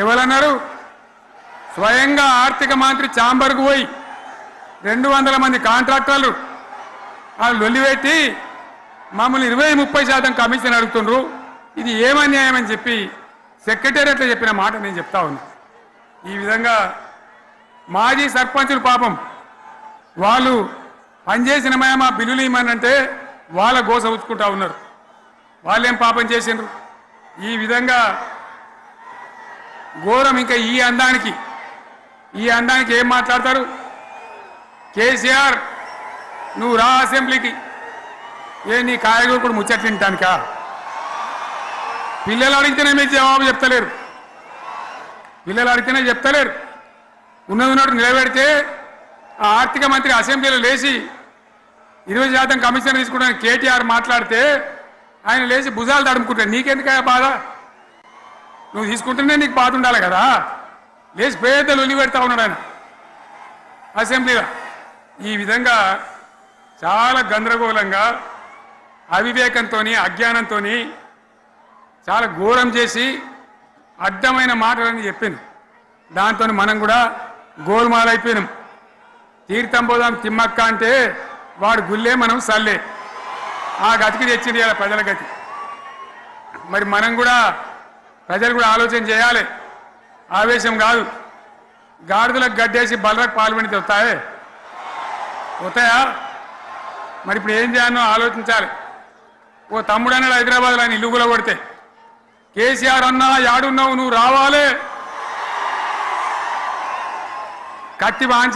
ఎవరన్నారు? స్వయంగా ఆర్థిక మంత్రి ఛాంబర్కు పోయి 200 మంది కాంట్రాక్టర్లు వాళ్ళు లొల్లిపెట్టి మమ్మల్ని 20-30% కమిషన్ అడుగుతుండ్రు, ఇది ఏమన్యాయం అని చెప్పి సెక్రటేరియట్లో చెప్పిన మాట నేను చెప్తా ఉన్నా. ఈ విధంగా మాజీ సర్పంచులు పాపం వాళ్ళు పనిచేసిన మా బిల్లులు ఇవ్వమనంటే వాళ్ళ గోస ఉంచుకుంటా ఉన్నారు. వాళ్ళేం పాపం చేసిండ్రు? ఈ విధంగా ఘోరం. ఇంకా ఈ అందానికి ఏం మాట్లాడతారు? కేసీఆర్ నువ్వు రా అసెంబ్లీకి, ఏ నీ కాయగూరు ముచ్చట్లు తింటానికా? పిల్లలు అడిగితేనే మీరు జవాబు చెప్తలేరు, ఉన్నట్టు నిలబెడితే ఆ ఆర్థిక మంత్రి అసెంబ్లీలో లేచి 20% కమిషన్ తీసుకుంటాను కేటీఆర్ మాట్లాడితే ఆయన లేచి భుజాలు తడుముకుంటాడు. నీకెందుకయ్యా బాధ? నువ్వు తీసుకుంటేనే నీకు బాధ ఉండాలి కదా. లేచి పేదలు ఉల్లి పెడతా ఉన్నాడు ఆయన అసెంబ్లీలో. ఈ విధంగా చాలా గందరగోళంగా అవివేకంతో అజ్ఞానంతో చాలా ఘోరం చేసి అడ్డమైన మాటలని చెప్పింది. దాంతో మనం కూడా గోల్మాలైపోయినాం. తీర్థం పోదాం తిమ్మక్క అంటే వాడు గుల్లే, మనం సల్లే. ఆ గతికి తెచ్చింది ఇలా ప్రజల గతి. మరి మనం కూడా ప్రజలు కూడా ఆలోచన చేయాలి. ఆవేశం కాదు. గాడిదలకు గడ్డేసి బలరకు పాల్పడితే వస్తాయా? మరి ఇప్పుడు ఏం చేయాలో ఆలోచించాలి. ఓ తమ్ముడు అన్నాడు హైదరాబాద్లో, ఆయన ఇల్లు కూడా కొడితే, కేసీఆర్ అన్నా యాడున్నావు, నువ్వు రావాలి, కత్తి వాంచే